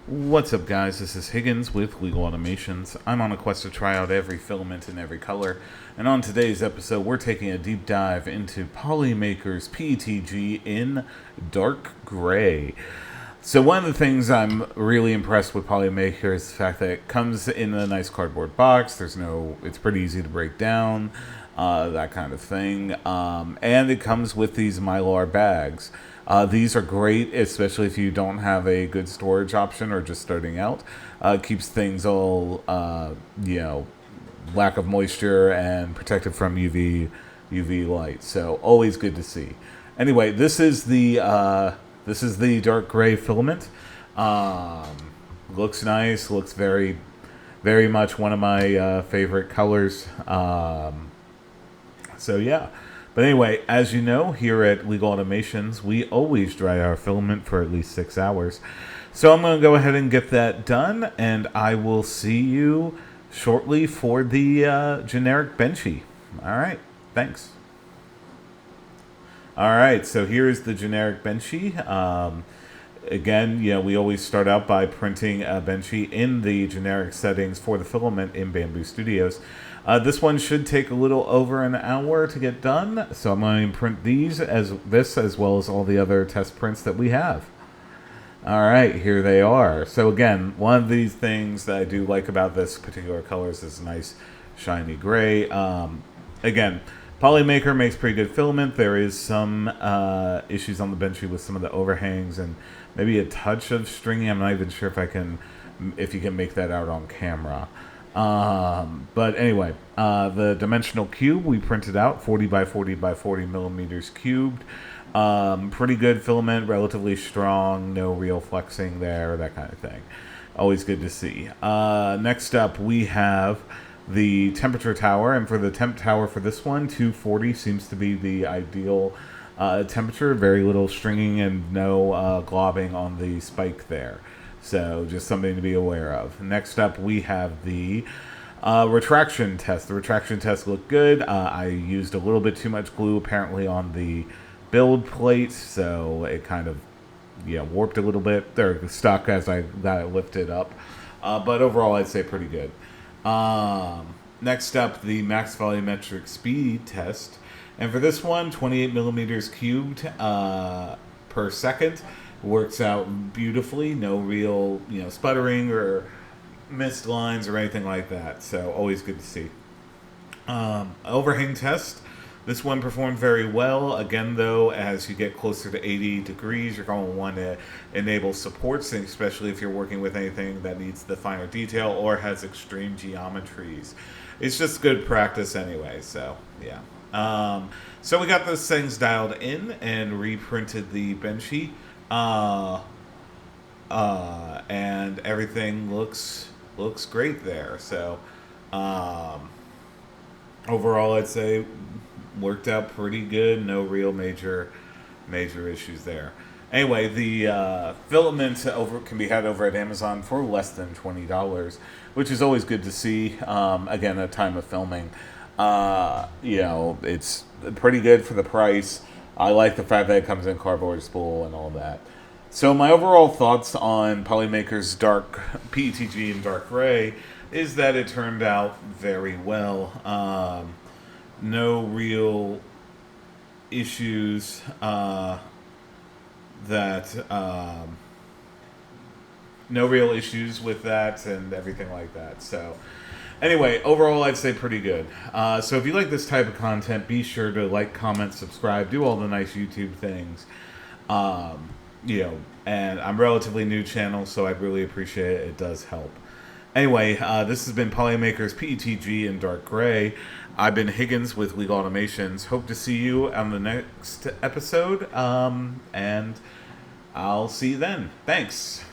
What's up, guys? This is Higgins with Legal Automations. I'm on a quest to try out every filament in every color, and on today's episode we're taking a deep dive into Polymaker's PETG in dark gray. So one of the things I'm really impressed with Polymaker is the fact that it comes in a nice cardboard box. It's pretty easy to break down, that kind of thing, and it comes with these Mylar bags. These are great, especially if you don't have a good storage option or just starting out. Keeps things all, lack of moisture and protected from UV light. So always good to see. Anyway, this is the dark gray filament. Looks nice. Looks very, very much one of my favorite colors. So yeah. But anyway, as you know, here at Legal Automations, we always dry our filament for at least 6 hours. So I'm going to go ahead and get that done, and I will see you shortly for the generic benchy. All right, thanks. All right, so here is the generic benchy. Again, we always start out by printing a benchy in the generic settings for the filament in Bamboo Studios. This one should take a little over an hour to get done, so I'm going to print these as well as all the other test prints that we have. All right, here they are. So again, one of these things that I do like about this particular color is this nice shiny gray. Again, Polymaker makes pretty good filament. There is some issues on the benchy with some of the overhangs and maybe a touch of stringing. I'm not even sure if you can make that out on camera. But anyway, the dimensional cube we printed out 40 by 40 by 40 millimeters cubed. Pretty good filament, relatively strong, no real flexing there, that kind of thing. Always good to see. Next up, we have the temperature tower, and for the temp tower for this one, 240 seems to be the ideal temperature. Very little stringing and no globbing on the spike there. So just something to be aware of. Next up, we have the retraction test. The retraction test looked good. I used a little bit too much glue apparently on the build plate, so it kind of warped a little bit. They're stuck as I got it lifted up. But overall, I'd say pretty good. Next up, the max volumetric speed test. And for this one, 28 millimeters cubed per second. Works out beautifully. No real, sputtering or missed lines or anything like that. So always good to see. Overhang test. This one performed very well. Again, though, as you get closer to 80 degrees, you're going to want to enable supports, especially if you're working with anything that needs the finer detail or has extreme geometries. It's just good practice anyway, so yeah. So we got those things dialed in and reprinted the benchy. And everything looks great there. So, overall, I'd say worked out pretty good. No real major issues there. Anyway, the filament can be had over at Amazon for less than $20, which is always good to see. Again, at time of filming, it's pretty good for the price. I like the fact that it comes in cardboard spool and all that. So my overall thoughts on Polymaker's dark PETG in dark gray is that it turned out very well. No real issues no real issues with that and everything like that. So anyway, overall, I'd say pretty good. So if you like this type of content, be sure to like, comment, subscribe, do all the nice YouTube things. And I'm relatively new channel, so I'd really appreciate it. It does help. Anyway, this has been Polymaker's PETG in dark gray. I've been Higgins with Legal Automations. Hope to see you on the next episode, and I'll see you then. Thanks.